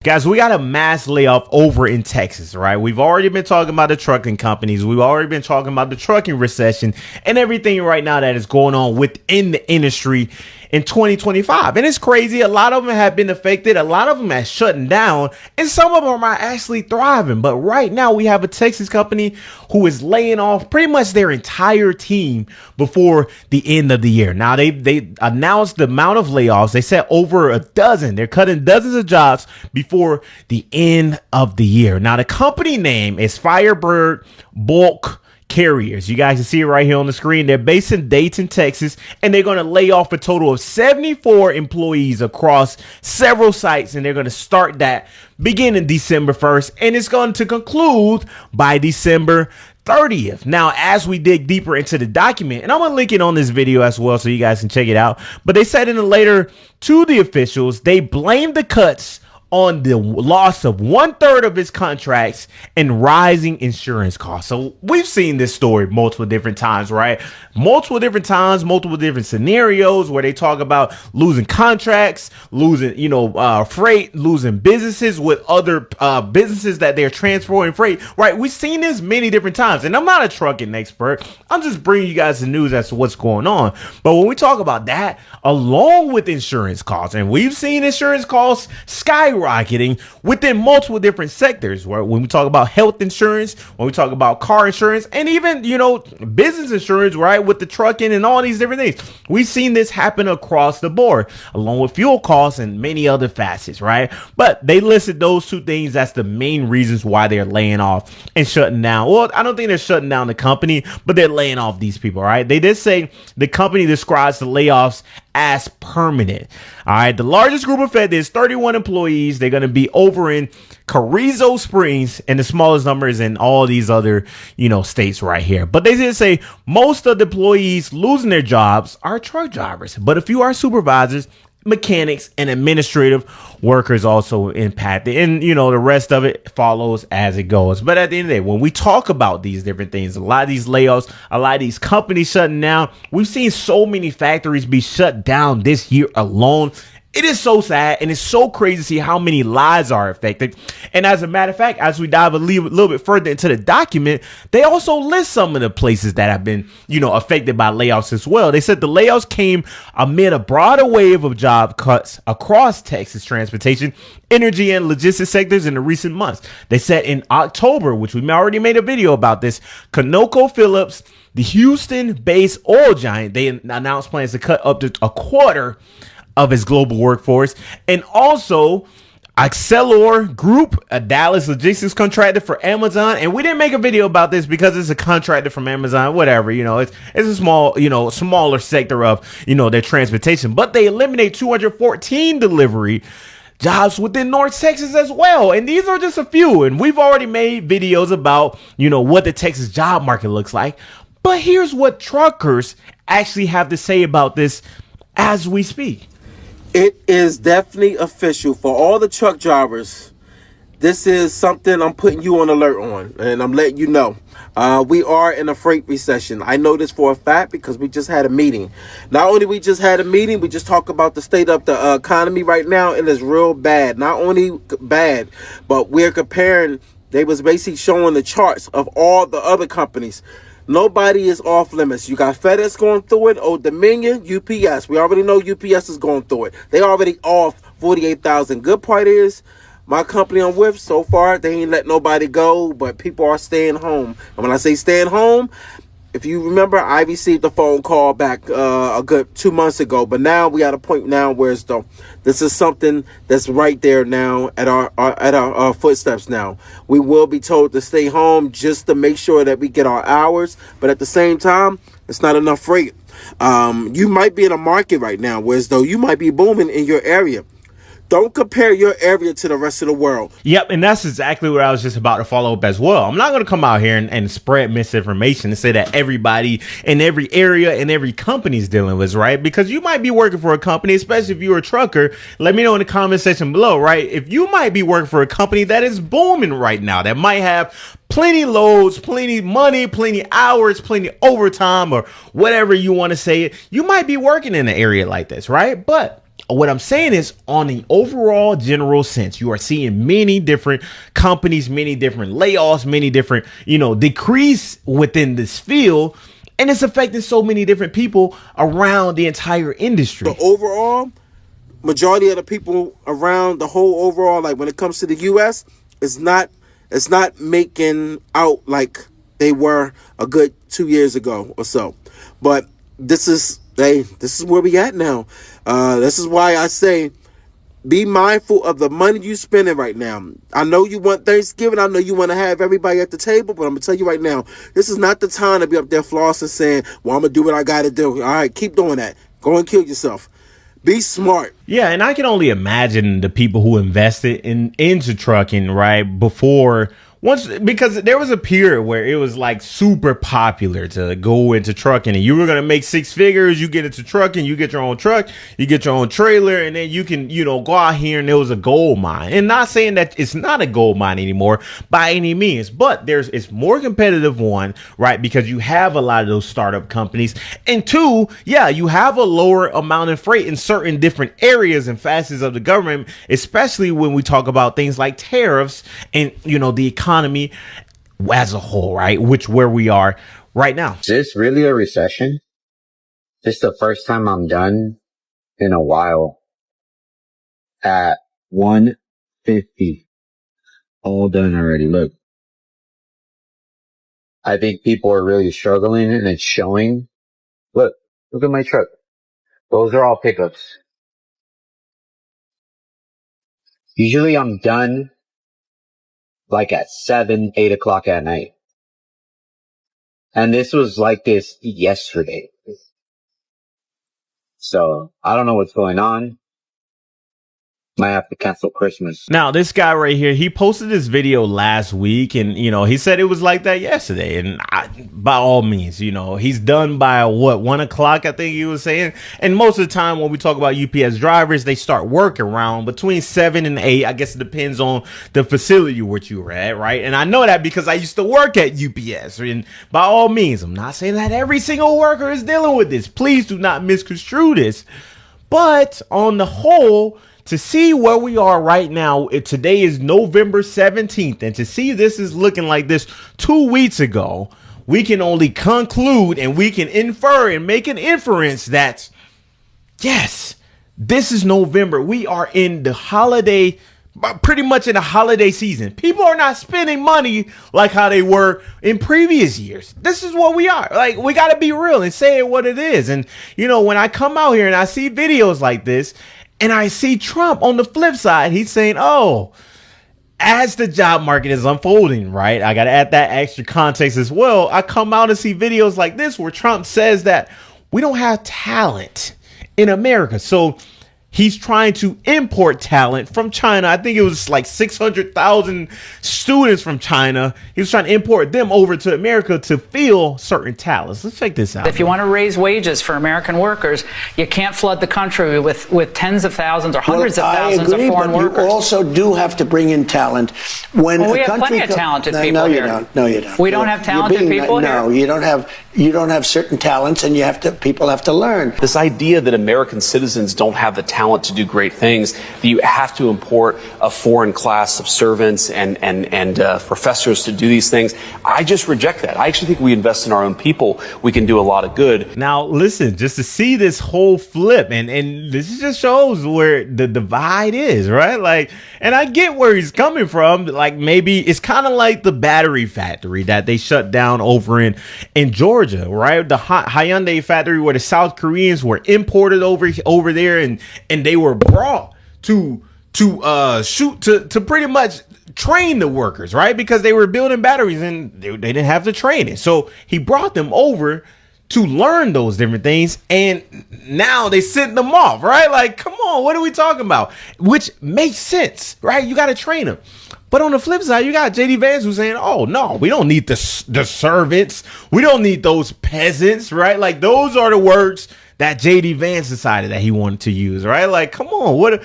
Guys, we got a mass layoff over in Texas, right? We've already been talking about the trucking companies. We've already been talking about the trucking recession and everything right now that is going on within the industry in 2025. And it's crazy. A lot of them have been affected. A lot of them are shutting down, and some of them are actually thriving. But right now we have a Texas company who is laying off pretty much their entire team before the end of the year. Now they announced the amount of layoffs. They said over a dozen. They're cutting dozens of jobs before the end of the year. Now the company name is Firebird Bulk Carriers. You guys can see it right here on the screen. They're based in Dayton, Texas, and they're going to lay off a total of 74 employees across several sites, and they're going to start that beginning December 1st, and it's going to conclude by December 30th. Now, as we dig deeper into the document, and I'm going to link it on this video as well so you guys can check it out, but they said in a letter to the officials, they blamed the cuts on the loss of 1/3 of its contracts and rising insurance costs. So we've seen this story multiple different times, right? Multiple different times, multiple different scenarios where they talk about losing contracts, losing, freight, losing businesses with other businesses that they're transferring freight, right? We've seen this many different times, and I'm not a trucking expert. I'm just bringing you guys the news as to what's going on. But when we talk about that, along with insurance costs, and we've seen insurance costs skyrocketing within multiple different sectors, right? When we talk about health insurance, when we talk about car insurance, and even, business insurance, right? With the trucking and all these different things. We've seen this happen across the board, along with fuel costs and many other facets, right? But they listed those two things. That's the main reasons why they're laying off and shutting down. Well, I don't think they're shutting down the company, but they're laying off these people, right? They did say the company describes the layoffs as permanent. All right. The largest group of FedEx, 31 employees. They're going to be over in Carrizo Springs, and the smallest number is in all these other, states right here. But they did say most of the employees losing their jobs are truck drivers, but a few are supervisors, mechanics, and administrative workers also impacted, and the rest of it follows as it goes. But at the end of the day, when we talk about these different things, a lot of these layoffs, a lot of these companies shutting down, we've seen so many factories be shut down this year alone. It is so sad, and it's so crazy to see how many lives are affected. And as a matter of fact, as we dive a little bit further into the document, they also list some of the places that have been, affected by layoffs as well. They said the layoffs came amid a broader wave of job cuts across Texas transportation, energy, and logistics sectors in the recent months. They said in October, which we already made a video about this, ConocoPhillips, the Houston-based oil giant, they announced plans to cut up to a quarter of its global workforce, and also Accelor Group, a Dallas logistics contractor for Amazon. And we didn't make a video about this because it's a contractor from Amazon, whatever, it's a small, smaller sector of, their transportation, but they eliminate 214 delivery jobs within North Texas as well. And these are just a few, and we've already made videos about, what the Texas job market looks like. But here's what truckers actually have to say about this as we speak. It is definitely official for all the truck drivers. This is something I'm putting you on alert on, and I'm letting you know. We are in a freight recession. I know this for a fact because we just had a meeting. Not only we just had a meeting, we just talked about the state of the economy right now. It is real bad. Not only bad, but we're comparing. They was basically showing the charts of all the other companies. Nobody is off limits. You got FedEx going through it, Old Dominion, UPS. We already know UPS is going through it. They already off 48,000. Good part is my company I'm with so far, they ain't let nobody go, but people are staying home. And when I say staying home, if you remember, I received a phone call back a good 2 months ago, but now we at a point now where this is something that's right there now at our footsteps. Now we will be told to stay home just to make sure that we get our hours, but at the same time, it's not enough freight. You might be in a market right now where as though you might be booming in your area. Don't compare your area to the rest of the world. Yep, and that's exactly what I was just about to follow up as well. I'm not going to come out here and spread misinformation and say that everybody in every area and every company is dealing with, right? Because you might be working for a company, especially if you're a trucker. Let me know in the comment section below, right? If you might be working for a company that is booming right now, that might have plenty loads, plenty money, plenty hours, plenty overtime, or whatever you want to say it, you might be working in an area like this, right? But what I'm saying is, on the overall general sense, you are seeing many different companies, many different layoffs, many different, decrease within this field. And it's affecting so many different people around the entire industry. But overall, majority of the people around the whole overall, like when it comes to the US, it's not making out like they were a good 2 years ago or so. But this is where we at now. This is why I say, be mindful of the money you spending right now. I know you want Thanksgiving. I know you want to have everybody at the table, but I'm going to tell you right now, this is not the time to be up there flossing saying, well, I'm going to do what I got to do. All right, keep doing that. Go and kill yourself. Be smart. Yeah, and I can only imagine the people who invested into trucking, right, before because there was a period where it was like super popular to go into trucking, and you were going to make six figures. You get into trucking, you get your own truck, you get your own trailer, and then you can, go out here, and there was a gold mine. And not saying that it's not a gold mine anymore by any means, but it's more competitive, one, right, because you have a lot of those startup companies, and two, yeah, you have a lower amount of freight in certain different areas and facets of the government, especially when we talk about things like tariffs and, the economy as a whole, right? Where we are right now. Is this really a recession? This is the first time I'm done in a while at 150. All done already. Look, I think people are really struggling, and it's showing. Look at my truck. Those are all pickups. Usually I'm done like at 7, 8 o'clock at night. And this was like this yesterday. So I don't know what's going on. Might have to cancel Christmas. Now, this guy right here, he posted this video last week, and, he said it was like that yesterday. And by all means, he's done by 1 o'clock, I think he was saying. And most of the time when we talk about UPS drivers, they start work around between 7 and 8. I guess it depends on the facility which you were at, right? And I know that because I used to work at UPS. And by all means, I'm not saying that every single worker is dealing with this. Please do not misconstrue this. But on the whole, to see where we are right now, today is November 17th, and to see this is looking like this 2 weeks ago, we can only conclude and we can infer and make an inference that, yes, this is November. We are in the holiday, pretty much in the holiday season. People are not spending money like how they were in previous years. This is what we are. Like, we got to be real and say it what it is. And, when I come out here and I see videos like this, and I see Trump on the flip side, he's saying, as the job market is unfolding, right? I got to add that extra context as well. I come out and see videos like this where Trump says that we don't have talent in America. So he's trying to import talent from China. I think it was like 600,000 students from China. He was trying to import them over to America to fill certain talents. Let's check this out. If you want to raise wages for American workers, you can't flood the country with tens of thousands or hundreds of thousands of foreign workers. You also do have to bring in talent. We have plenty of talented people here. No, you don't. We don't have talented people here? No, you don't have certain talents, and people have to learn. This idea that American citizens don't have the talent to do great things, that you have to import a foreign class of servants and professors to do these things, I just reject that. I actually think we invest in our own people, we can do a lot of good. Now, listen, just to see this whole flip, and this just shows where the divide is, right? Like, and I get where he's coming from. Like, maybe it's kind of like the battery factory that they shut down over in Georgia, right? The Hyundai factory where the South Koreans were imported over there, and they were brought to pretty much train the workers, right? Because they were building batteries and they didn't have the training. So he brought them over to learn those different things, and now they sent them off, right? Like, come on, what are we talking about? Which makes sense, right? You got to train them. But on the flip side, you got JD Vance who's saying, oh, no, we don't need the servants. We don't need those peasants, right? Like, those are the words that JD Vance decided that he wanted to use, right? Like, come on,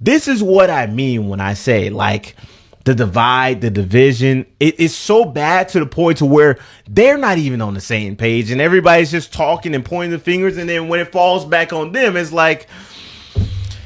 this is what I mean when I say, like, the divide, the division, it is so bad to the point to where they're not even on the same page, and everybody's just talking and pointing the fingers, and then when it falls back on them, it's like,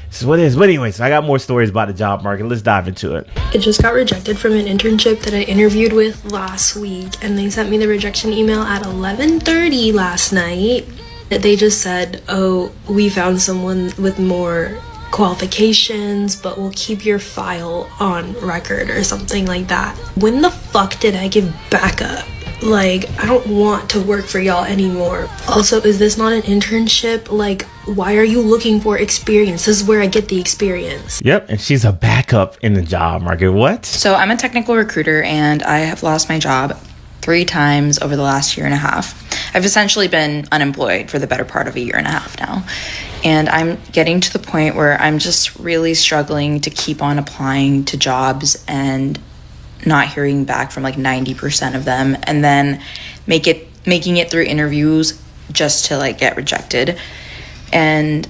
This is what it is. But anyways, I got more stories about the job market. Let's dive into it. I just got rejected from an internship that I interviewed with last week, and they sent me the rejection email at 11:30 last night. They just said, oh, we found someone with more qualifications, but we'll keep your file on record or something like that. When the fuck did I give backup? Like, I don't want to work for y'all anymore. Also, is this not an internship? Like, why are you looking for experience? This is where I get the experience. Yep, and she's a backup in the job market. What? So I'm a technical recruiter, and I have lost my job 3 times over the last year and a half. I've essentially been unemployed for the better part of a year and a half now. And I'm getting to the point where I'm just really struggling to keep on applying to jobs and not hearing back from like 90% of them, and then making it through interviews just to like get rejected. And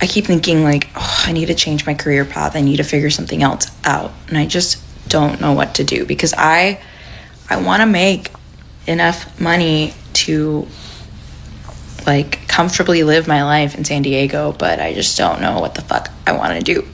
I keep thinking like, oh, I need to change my career path. I need to figure something else out. And I just don't know what to do, because I want to make enough money to like comfortably live my life in San Diego, but I just don't know what the fuck I want to do.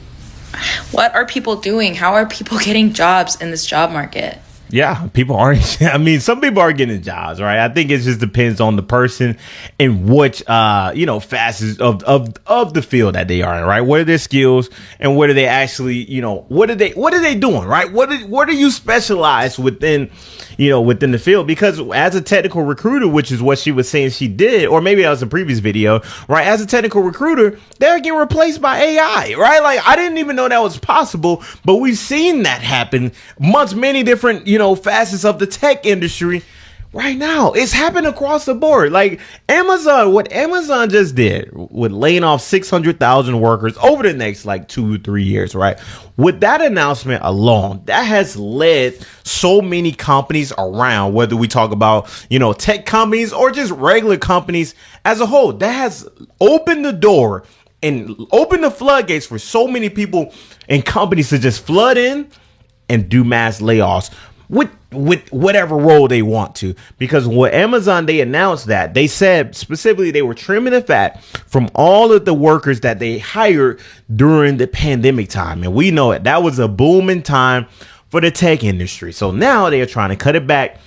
What are people doing? How are people getting jobs in this job market? Yeah, people aren't. I mean, some people are getting jobs, right? I think it just depends on the person and which, facets of the field that they are in, right? What are their skills, and what are they actually, what are they doing, right? What are you specialized within, within the field? Because as a technical recruiter, which is what she was saying she did, or maybe that was a previous video, right? As a technical recruiter, they're getting replaced by AI, right? Like, I didn't even know that was possible, but we've seen that happen amongst many different, facets of the tech industry right now. It's happening across the board. Like what Amazon just did with laying off 600,000 workers over the next like 2 or 3 years, right? With that announcement alone, that has led so many companies around, whether we talk about, tech companies or just regular companies as a whole, that has opened the door and opened the floodgates for so many people and companies to just flood in and do mass layoffs with whatever role they want to. Because with Amazon, they announced that they said specifically they were trimming the fat from all of the workers that they hired during the pandemic time. And we know it. That was a booming time for the tech industry. So now they are trying to cut it back.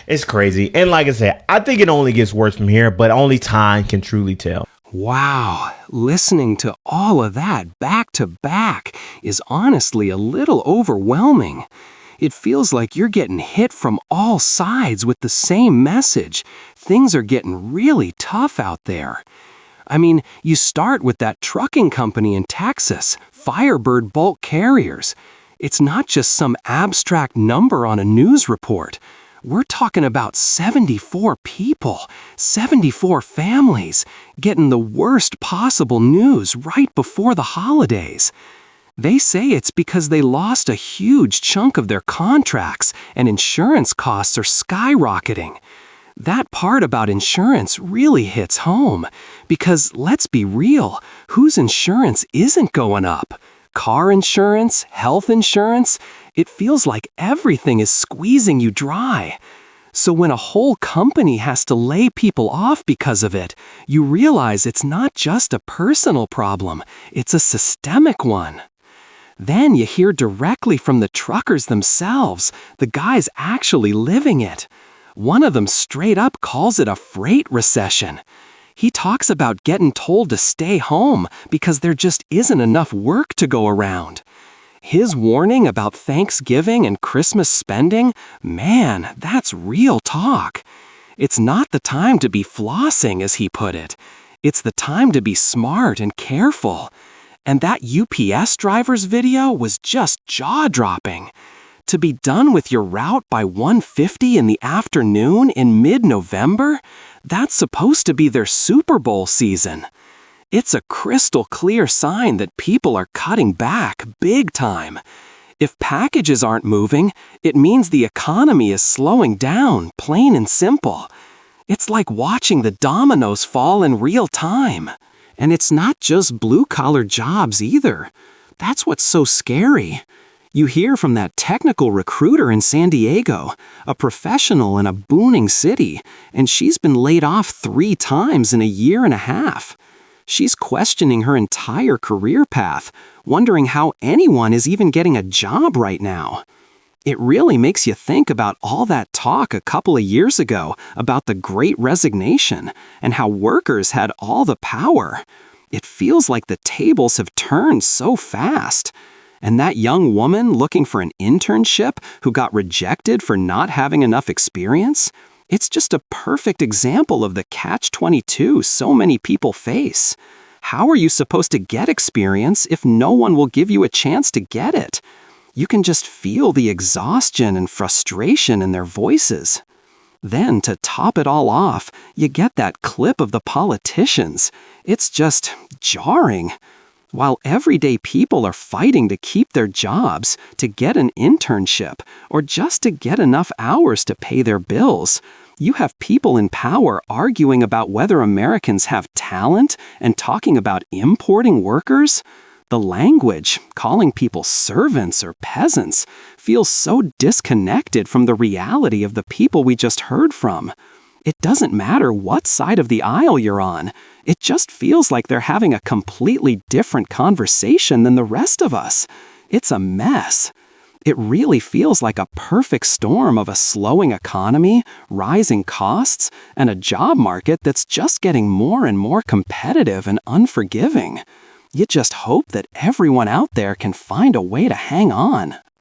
It's crazy. And like I said, I think it only gets worse from here, but only time can truly tell. Wow, listening to all of that back to back is honestly a little overwhelming. It feels like you're getting hit from all sides with the same message. Things are getting really tough out there. I mean, you start with that trucking company in Texas, Firebird Bulk Carriers. It's not just some abstract number on a news report. We're talking about 74 people, 74 families, getting the worst possible news right before the holidays. They say it's because they lost a huge chunk of their contracts and insurance costs are skyrocketing. That part about insurance really hits home because, let's be real, whose insurance isn't going up? Car insurance, health insurance, it feels like everything is squeezing you dry. So when a whole company has to lay people off because of it, you realize it's not just a personal problem, it's a systemic one. Then you hear directly from the truckers themselves, the guys actually living it. One of them straight up calls it a freight recession. He talks about getting told to stay home because there just isn't enough work to go around. His warning about Thanksgiving and Christmas spending, man, that's real talk. It's not the time to be flossing, as he put it. It's the time to be smart and careful. And that UPS driver's video was just jaw-dropping. To be done with your route by 1:50 in the afternoon in mid-November, that's supposed to be their Super Bowl season. It's a crystal clear sign that people are cutting back big time. If packages aren't moving, it means the economy is slowing down, plain and simple. It's like watching the dominoes fall in real time. And it's not just blue-collar jobs either. That's what's so scary. You hear from that technical recruiter in San Diego, a professional in a booming city, and she's been laid off 3 times in a year and a half. She's questioning her entire career path, wondering how anyone is even getting a job right now. It really makes you think about all that talk a couple of years ago about the Great Resignation and how workers had all the power. It feels like the tables have turned so fast. And that young woman looking for an internship who got rejected for not having enough experience, it's just a perfect example of the catch-22 so many people face. How are you supposed to get experience if no one will give you a chance to get it? You can just feel the exhaustion and frustration in their voices. Then, to top it all off, you get that clip of the politicians. It's just jarring. While everyday people are fighting to keep their jobs, to get an internship, or just to get enough hours to pay their bills, you have people in power arguing about whether Americans have talent and talking about importing workers. The language, calling people servants or peasants, feels so disconnected from the reality of the people we just heard from. It doesn't matter what side of the aisle you're on. It just feels like they're having a completely different conversation than the rest of us. It's a mess. It really feels like a perfect storm of a slowing economy, rising costs, and a job market that's just getting more and more competitive and unforgiving. You just hope that everyone out there can find a way to hang on.